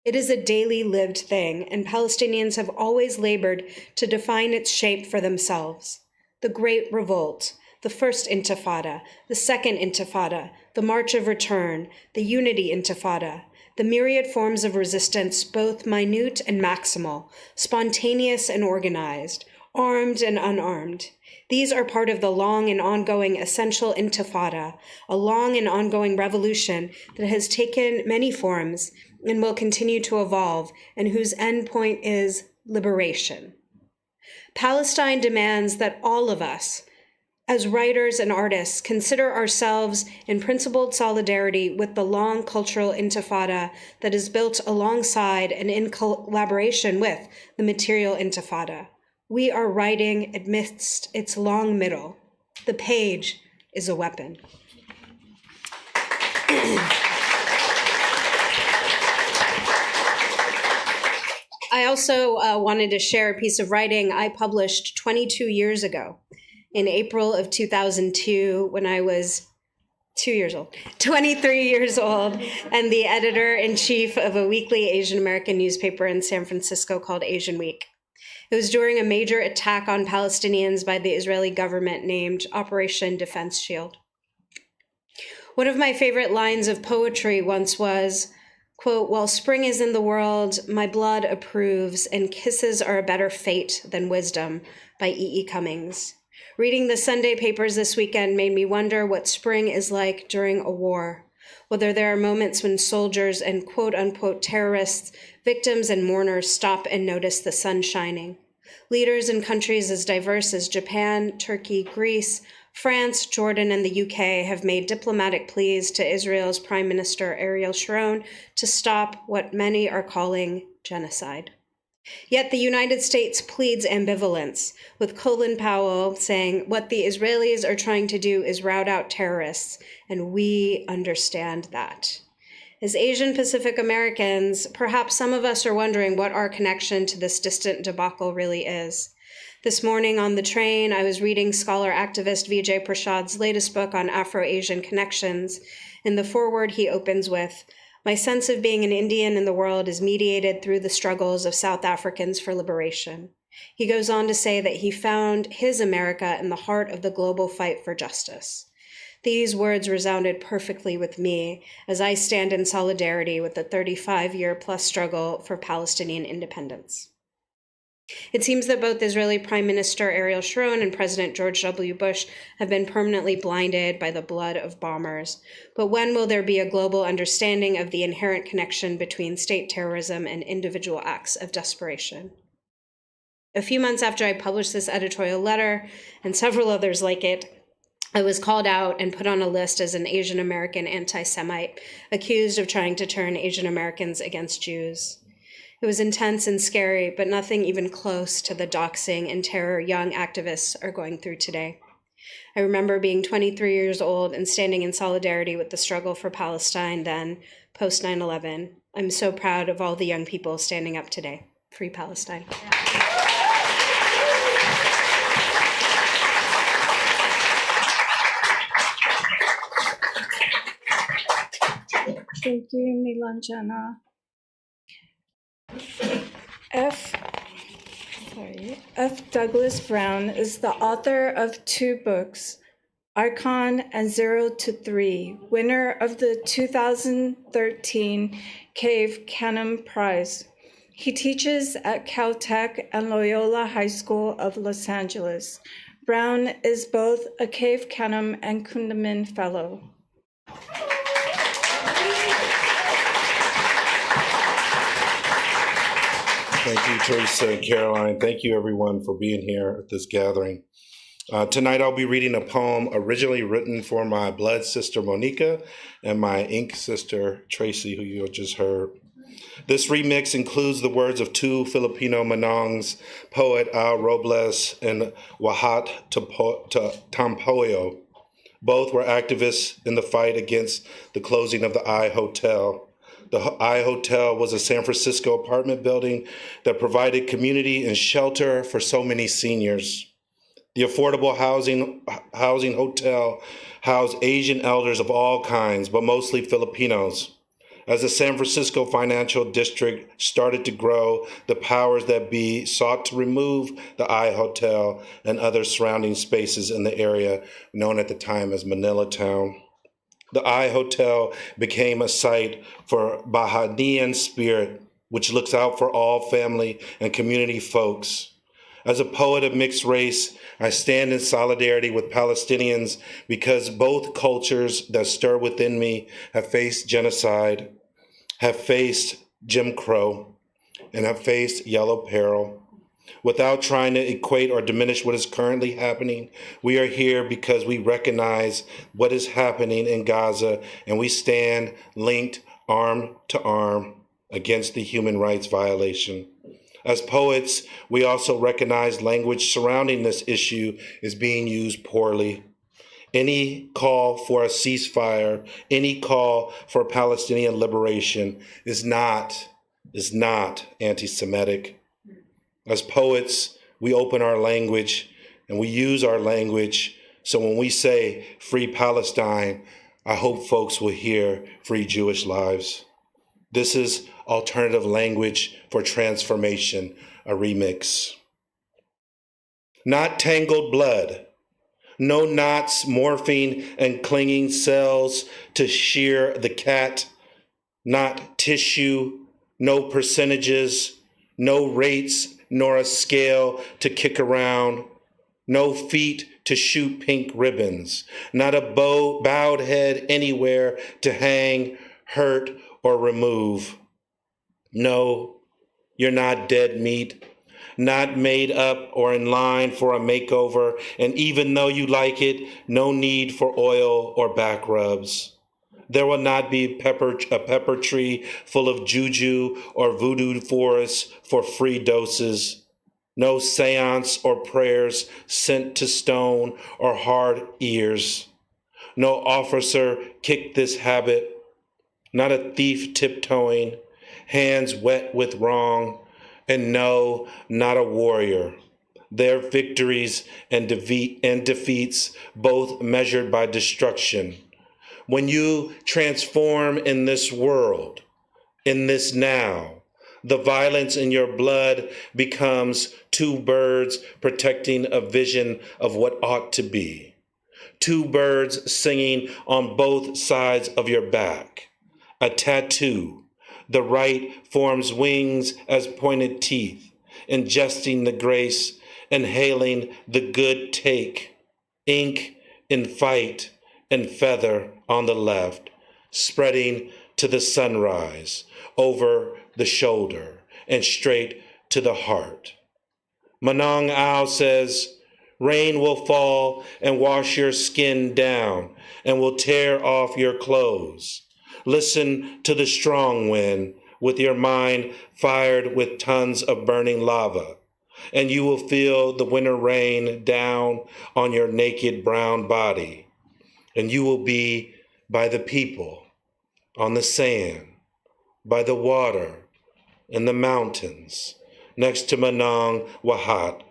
It is a daily lived thing, and Palestinians have always labored to define its shape for themselves. The Great Revolt, the First Intifada, the Second Intifada, the March of Return, the Unity Intifada, the myriad forms of resistance, both minute and maximal, spontaneous and organized, armed and unarmed. These are part of the long and ongoing essential intifada, a long and ongoing revolution that has taken many forms and will continue to evolve, and whose endpoint is liberation. Palestine demands that all of us, as writers and artists, consider ourselves in principled solidarity with the long cultural intifada that is built alongside and in collaboration with the material intifada. We are writing amidst its long middle. The page is a weapon. I also wanted to share a piece of writing I published 22 years ago in April of 2002 when I was 23 years old, and the editor-in-chief of a weekly Asian American newspaper in San Francisco called Asian Week. It was during a major attack on Palestinians by the Israeli government named Operation Defense Shield. One of my favorite lines of poetry once was, quote, "While spring is in the world, my blood approves, and kisses are a better fate than wisdom," by E.E. Cummings. Reading the Sunday papers this weekend made me wonder what spring is like during a war, whether there are moments when soldiers and quote-unquote terrorists, victims and mourners stop and notice the sun shining. Leaders in countries as diverse as Japan, Turkey, Greece, France, Jordan, and the UK have made diplomatic pleas to Israel's Prime Minister Ariel Sharon to stop what many are calling genocide. Yet the United States pleads ambivalence, with Colin Powell saying what the Israelis are trying to do is rout out terrorists, and we understand that. As Asian Pacific Americans, perhaps some of us are wondering what our connection to this distant debacle really is. This morning on the train, I was reading scholar-activist Vijay Prasad's latest book on Afro-Asian connections. In the foreword, he opens with, "My sense of being an Indian in the world is mediated through the struggles of South Africans for liberation." He goes on to say that he found his America in the heart of the global fight for justice. These words resounded perfectly with me as I stand in solidarity with the 35-year-plus struggle for Palestinian independence. It seems that both Israeli Prime Minister Ariel Sharon and President George W. Bush have been permanently blinded by the blood of bombers. But when will there be a global understanding of the inherent connection between state terrorism and individual acts of desperation? A few months after I published this editorial letter, and several others like it, I was called out and put on a list as an Asian American anti-Semite, accused of trying to turn Asian Americans against Jews. It was intense and scary, but nothing even close to the doxing and terror young activists are going through today. I remember being 23 years old and standing in solidarity with the struggle for Palestine then, post 9/11. I'm so proud of all the young people standing up today. Free Palestine. Thank you, Nilanjana. F. Douglas Brown is the author of 2 books, Archon and 0 to 3, winner of the 2013 Cave Canem Prize. He teaches at Caltech and Loyola High School of Los Angeles. Brown is both a Cave Canem and Kundiman Fellow. Thank you, Teresa and Caroline. Thank you, everyone, for being here at this gathering. Tonight I'll be reading a poem originally written for my blood sister Monica and my ink sister Tracy, who you just heard. This remix includes the words of two Filipino Manongs, poet Al Robles and Wahat Tampoyo. Both were activists in the fight against the closing of the I Hotel. The I Hotel was a San Francisco apartment building that provided community and shelter for so many seniors. The affordable housing hotel housed Asian elders of all kinds, but mostly Filipinos. As the San Francisco financial district started to grow, the powers that be sought to remove the I Hotel and other surrounding spaces in the area known at the time as Manila Town. The I Hotel became a site for Bahamian spirit, which looks out for all family and community folks. As a poet of mixed race, I stand in solidarity with Palestinians because both cultures that stir within me have faced genocide, have faced Jim Crow, and have faced yellow peril. Without trying to equate or diminish what is currently happening, we are here because we recognize what is happening in Gaza, and we stand linked arm to arm against the human rights violation. As poets, we also recognize language surrounding this issue is being used poorly. Any call for a ceasefire, any call for Palestinian liberation is not anti-Semitic. As poets, we open our language and we use our language. So when we say free Palestine, I hope folks will hear free Jewish lives. This is alternative language for transformation, a remix. Not tangled blood, no knots morphing and clinging cells to shear the cat, not tissue, no percentages, no rates, nor a scale to kick around, no feet to shoot pink ribbons, not a bowed head anywhere to hang, hurt, or remove. No, you're not dead meat, not made up or in line for a makeover, and even though you like it, no need for oil or back rubs. There will not be a pepper tree full of juju or voodoo forests for free doses. No seance or prayers sent to stone or hard ears. No officer kicked this habit. Not a thief tiptoeing, hands wet with wrong, and no, not a warrior. Their victories and defeats, both measured by destruction. When you transform in this world, in this now, the violence in your blood becomes two birds protecting a vision of what ought to be. Two birds singing on both sides of your back. A tattoo, the right forms wings as pointed teeth, ingesting the grace, inhaling the good take, ink in fight and feather on the left, spreading to the sunrise, over the shoulder and straight to the heart. Manong Ao says, rain will fall and wash your skin down and will tear off your clothes. Listen to the strong wind with your mind fired with tons of burning lava, and you will feel the winter rain down on your naked brown body, and you will be by the people, on the sand, by the water, in the mountains, next to Manong Wahat.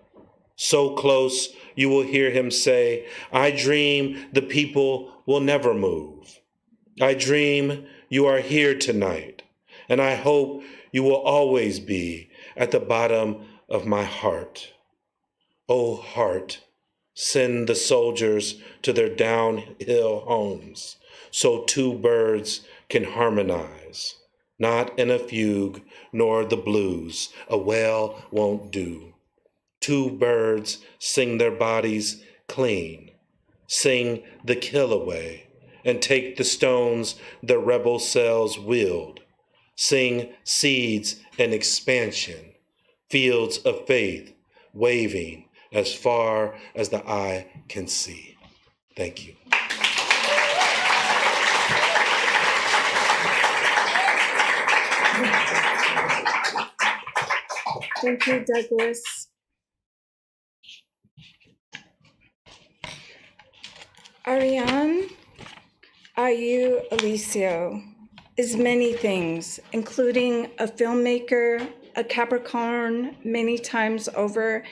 So close you will hear him say, I dream the people will never move. I dream you are here tonight, and I hope you will always be at the bottom of my heart. Oh, heart, send the soldiers to their downhill homes so two birds can harmonize, not in a fugue nor the blues. A wail won't do. Two birds sing their bodies clean, sing the kill away, and take the stones the rebel cells wield. Sing seeds and expansion, fields of faith, waving, as far as the eye can see. Thank you. Thank you, Douglas. Ariane Ayu Alicio is many things, including a filmmaker, a Capricorn many times over,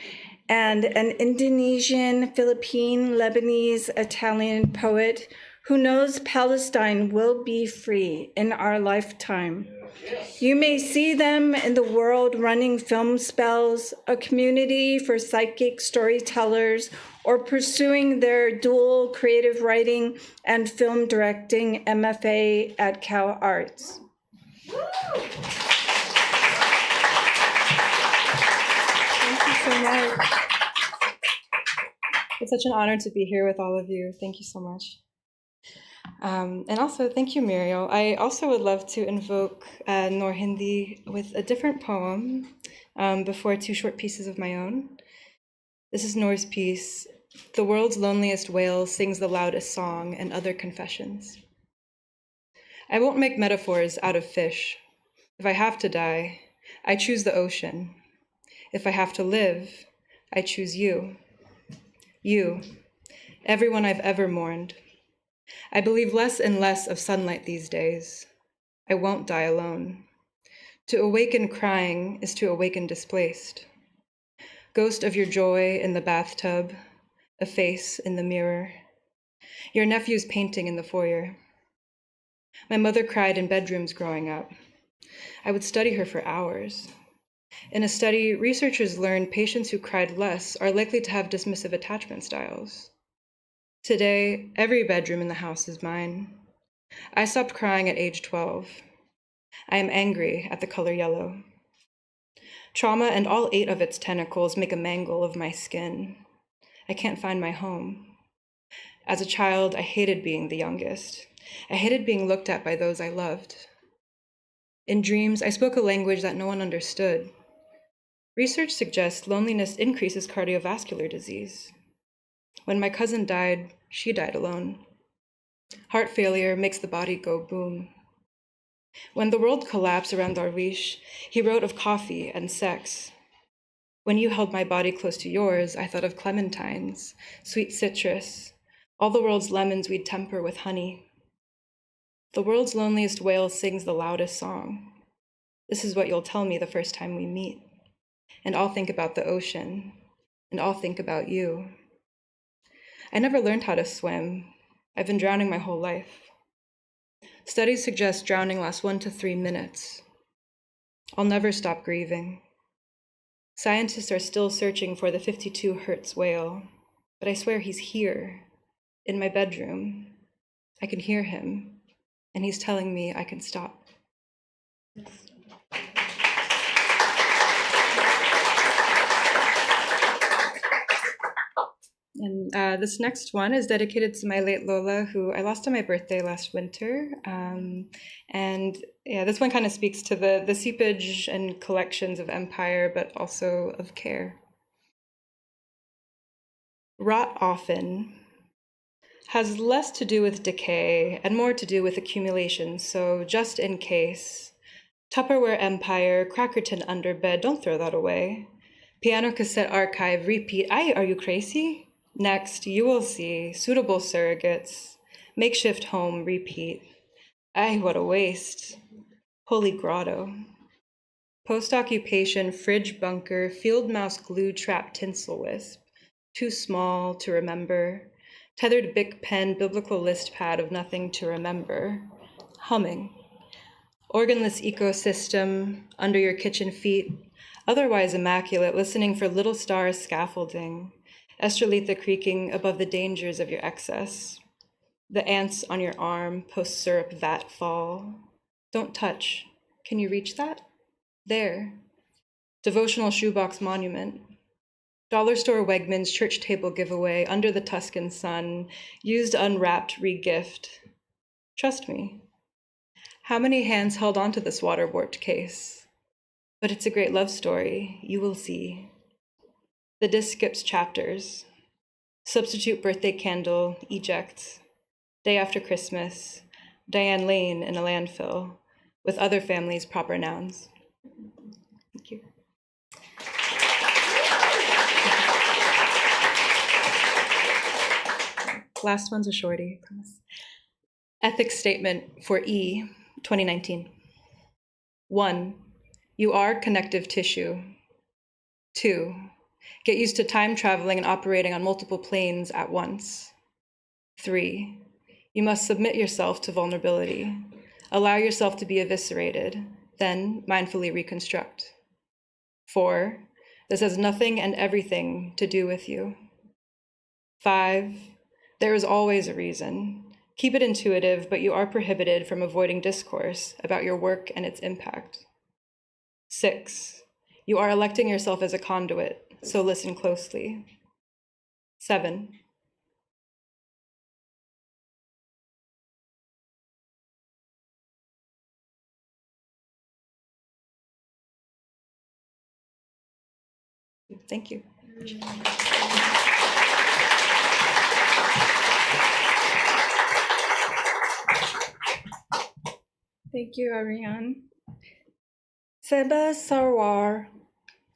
and an Indonesian, Philippine, Lebanese, Italian poet who knows Palestine will be free in our lifetime. You may see them in the world running film spells, a community for psychic storytellers, or pursuing their dual creative writing and film directing MFA at Cal Arts. Thank you so much. It's such an honor to be here with all of you. Thank you so much. And also, thank you, Muriel. I also would love to invoke Noor Hindi with a different poem before two short pieces of my own. This is Noor's piece, "The World's Loneliest Whale Sings the Loudest Song and Other Confessions." I won't make metaphors out of fish. If I have to die, I choose the ocean. If I have to live, I choose you. You, everyone I've ever mourned. I believe less and less of sunlight these days. I won't die alone. To awaken crying is to awaken displaced. Ghost of your joy in the bathtub, a face in the mirror. Your nephew's painting in the foyer. My mother cried in bedrooms growing up. I would study her for hours. In a study, researchers learned patients who cried less are likely to have dismissive attachment styles. Today, every bedroom in the house is mine. I stopped crying at age 12. I am angry at the color yellow. Trauma and all 8 of its tentacles make a mangle of my skin. I can't find my home. As a child, I hated being the youngest. I hated being looked at by those I loved. In dreams, I spoke a language that no one understood. Research suggests loneliness increases cardiovascular disease. When my cousin died, she died alone. Heart failure makes the body go boom. When the world collapsed around Darwish, he wrote of coffee and sex. When you held my body close to yours, I thought of clementines, sweet citrus, all the world's lemons we'd temper with honey. The world's loneliest whale sings the loudest song. This is what you'll tell me the first time we meet. And I'll think about the ocean, and I'll think about you. I never learned how to swim. I've been drowning my whole life. Studies suggest drowning lasts 1 to 3 minutes. I'll never stop grieving. Scientists are still searching for the 52 Hertz whale, but I swear he's here, in my bedroom. I can hear him, and he's telling me I can stop. And this next one is dedicated to my late Lola, who I lost on my birthday last winter. And yeah, this one kind of speaks to the seepage and collections of empire, but also of care. Rot often has less to do with decay and more to do with accumulation, so just in case. Tupperware empire, Crackerton underbed, don't throw that away. Piano cassette archive, repeat, are you crazy? Next, you will see suitable surrogates, makeshift home, repeat. What a waste. Holy grotto. Post-occupation, fridge bunker, field mouse glue trap tinsel wisp. Too small to remember. Tethered Bic pen, biblical list pad of nothing to remember. Humming. Organless ecosystem under your kitchen feet. Otherwise immaculate, listening for little star scaffolding. Estrolitha creaking above the dangers of your excess. The ants on your arm, post-syrup vat fall. Don't touch. Can you reach that? There. Devotional shoebox monument. Dollar store Wegmans church table giveaway under the Tuscan sun. Used unwrapped regift. Trust me. How many hands held onto this water-warped case? But it's a great love story. You will see. The disc skips chapters. Substitute birthday candle, eject. Day after Christmas, Diane Lane in a landfill, with other families' proper nouns. Thank you. Last one's a shorty, I promise. Ethics statement for E, 2019. 1, you are connective tissue. 2, get used to time traveling and operating on multiple planes at once. 3, you must submit yourself to vulnerability. Allow yourself to be eviscerated, then mindfully reconstruct. 4, this has nothing and everything to do with you. 5, there is always a reason. Keep it intuitive, but you are prohibited from avoiding discourse about your work and its impact. 6, you are electing yourself as a conduit, so listen closely. 7, thank you. Thank you, Ariane. Seba Sarwar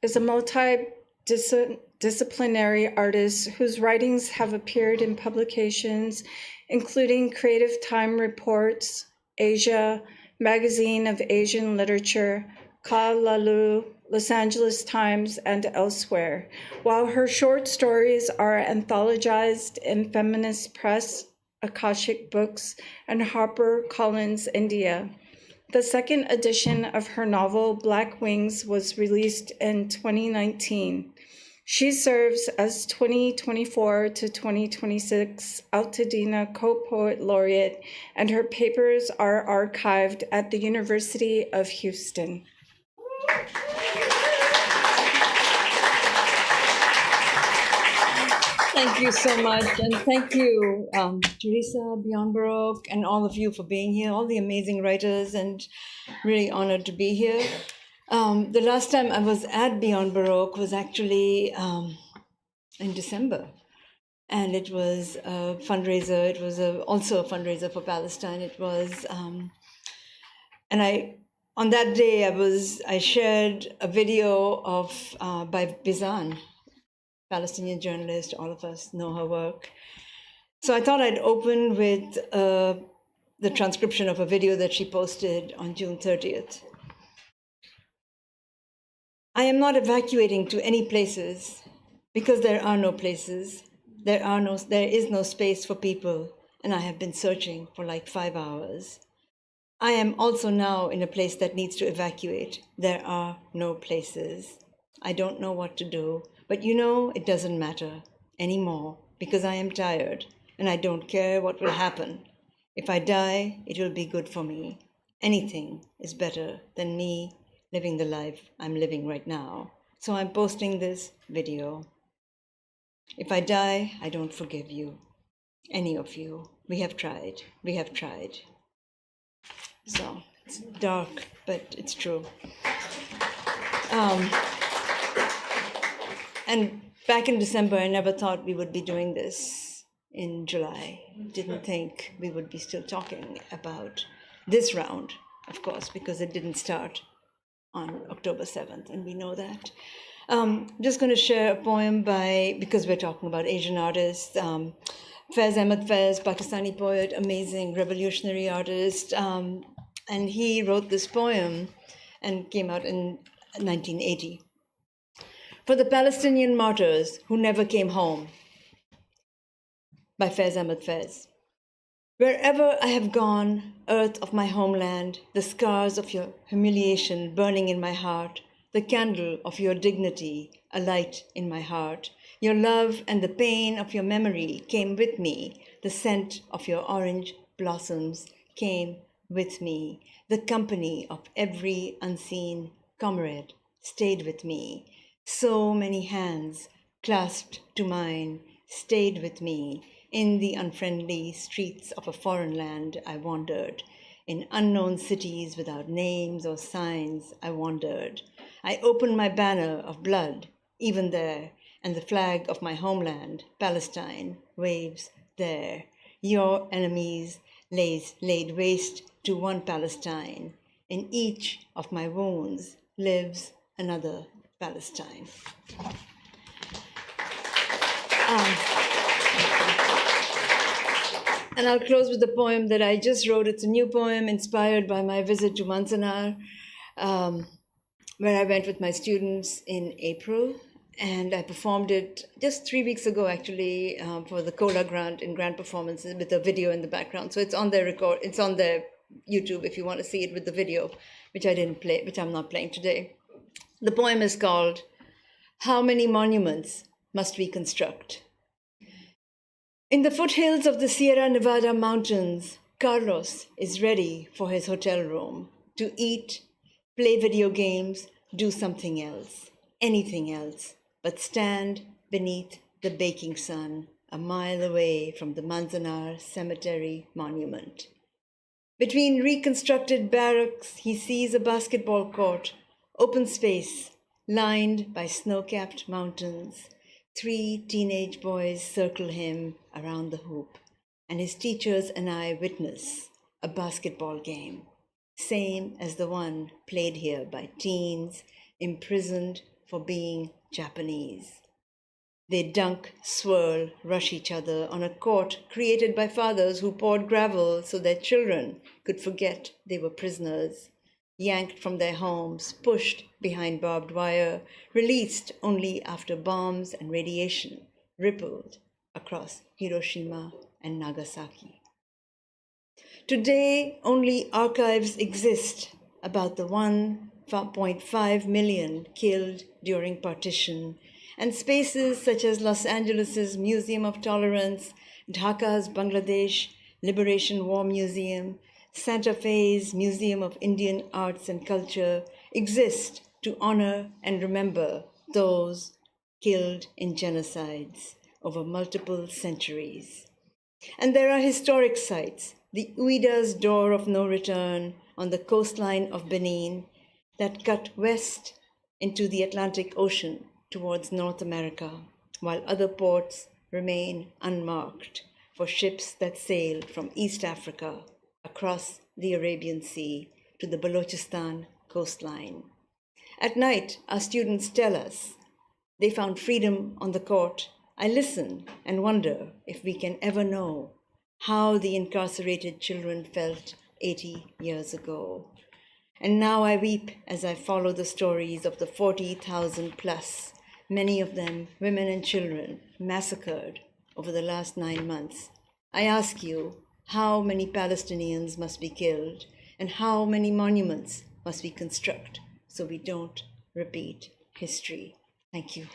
is a multidisciplinary artist whose writings have appeared in publications including Creative Time Reports, Asia, Magazine of Asian Literature, Ka Lalu, Los Angeles Times, and elsewhere, while her short stories are anthologized in Feminist Press, Akashic Books, and HarperCollins India. The second edition of her novel, Black Wings, was released in 2019. She serves as 2024 to 2026 Altadena Co-Poet Laureate, and her papers are archived at the University of Houston. Thank you so much, and thank you, Teresa, Beyond Baroque, and all of you for being here, all the amazing writers, and really honored to be here. The last time I was at Beyond Baroque was actually in December, and it was a fundraiser. It was also a fundraiser for Palestine. It was, on that day I shared a video by Bizan, Palestinian journalist. All of us know her work. So I thought I'd open with the transcription of a video that she posted on June 30th. I am not evacuating to any places because there are no places. There is no space for people, and I have been searching for like 5 hours. I am also now in a place that needs to evacuate. There are no places. I don't know what to do. But it doesn't matter anymore because I am tired and I don't care what will happen. If I die, it will be good for me. Anything is better than me living the life I'm living right now. So I'm posting this video. If I die, I don't forgive you, any of you. We have tried. We have tried. So it's dark, but it's true. And back in December, I never thought we would be doing this in July. Didn't think we would be still talking about this round, of course, because it didn't start on October 7th, and we know that. Just going to share a poem because we're talking about Asian artists. Faiz Ahmed Faiz, Pakistani poet, amazing revolutionary artist. And he wrote this poem and came out in 1980. For the Palestinian martyrs who never came home, by Faiz Ahmed Faiz. Wherever I have gone, earth of my homeland, the scars of your humiliation burning in my heart, the candle of your dignity alight in my heart, your love and the pain of your memory came with me, the scent of your orange blossoms came with me, the company of every unseen comrade stayed with me. So many hands clasped to mine stayed with me. In the unfriendly streets of a foreign land, I wandered. In unknown cities without names or signs, I wandered. I opened my banner of blood, even there, and the flag of my homeland, Palestine, waves there. Your enemies laid waste to one Palestine. In each of my wounds lives another Palestine. And I'll close with a poem that I just wrote. It's a new poem inspired by my visit to Manzanar, where I went with my students in April. And I performed it just 3 weeks ago, actually, for the COLA grant in grant performances with a video in the background. So it's on their it's on their YouTube if you want to see it with the video, which I didn't play, which I'm not playing today. The poem is called "How Many Monuments Must We Construct?" In the foothills of the Sierra Nevada mountains, Carlos is ready for his hotel room to eat, play video games, do something else, anything else, but stand beneath the baking sun a mile away from the Manzanar Cemetery monument. Between reconstructed barracks, he sees a basketball court, open space, lined by snow-capped mountains. 3 teenage boys circle him around the hoop, and his teachers and I witness a basketball game, same as the one played here by teens imprisoned for being Japanese. They dunk, swirl, rush each other on a court created by fathers who poured gravel so their children could forget they were prisoners, yanked from their homes, pushed behind barbed wire, released only after bombs and radiation rippled across Hiroshima and Nagasaki. Today, only archives exist about the 1.5 million killed during partition, and spaces such as Los Angeles' Museum of Tolerance, Dhaka's Bangladesh Liberation War Museum, Santa Fe's Museum of Indian Arts and Culture exist to honor and remember those killed in genocides over multiple centuries. And there are historic sites, the Uida's Door of No Return on the coastline of Benin that cut west into the Atlantic Ocean towards North America, while other ports remain unmarked for ships that sail from East Africa across the Arabian Sea to the Balochistan coastline. At night, our students tell us they found freedom on the court. I listen and wonder if we can ever know how the incarcerated children felt 80 years ago. And now I weep as I follow the stories of the 40,000 plus, many of them women and children, massacred over the last 9 months. I ask you, how many Palestinians must be killed, and how many monuments must we construct so we don't repeat history? Thank you.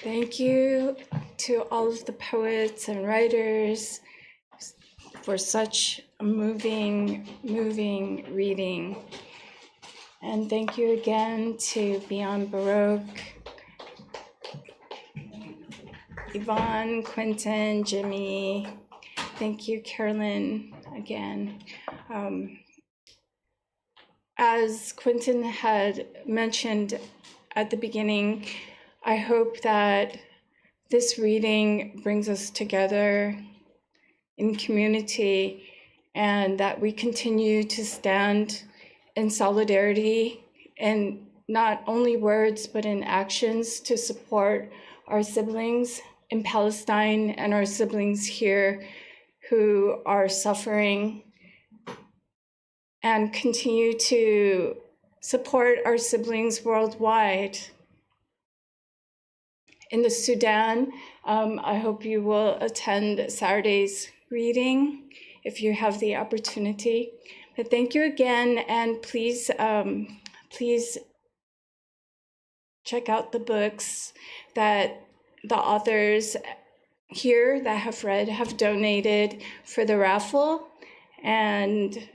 Thank you to all of the poets and writers for such a moving reading. And thank you again to Beyond Baroque, Yvonne, Quentin, Jimmy. Thank you, Carolyn, again. As Quentin had mentioned at the beginning, I hope that this reading brings us together in community and that we continue to stand in solidarity in not only words but in actions to support our siblings in Palestine and our siblings here who are suffering, and continue to support our siblings worldwide. In the Sudan, I hope you will attend Saturday's reading if you have the opportunity. But thank you again, and please check out the books that the authors here that have donated for the raffle, and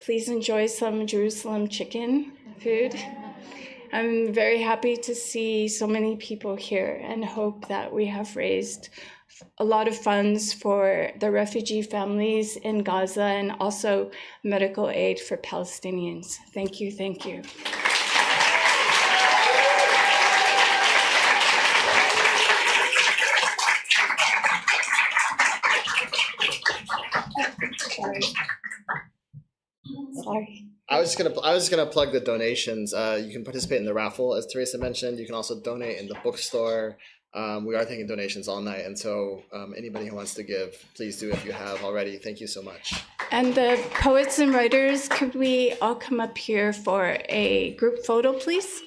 please enjoy some Jerusalem chicken food. I'm very happy to see so many people here and hope that we have raised a lot of funds for the refugee families in Gaza and also medical aid for Palestinians. Thank you, thank you. Sorry. I was just gonna plug the donations. You can participate in the raffle, as Teresa mentioned. You can also donate in the bookstore. We are taking donations all night, and so anybody who wants to give, please do if you have already. Thank you so much. And the poets and writers, could we all come up here for a group photo, please?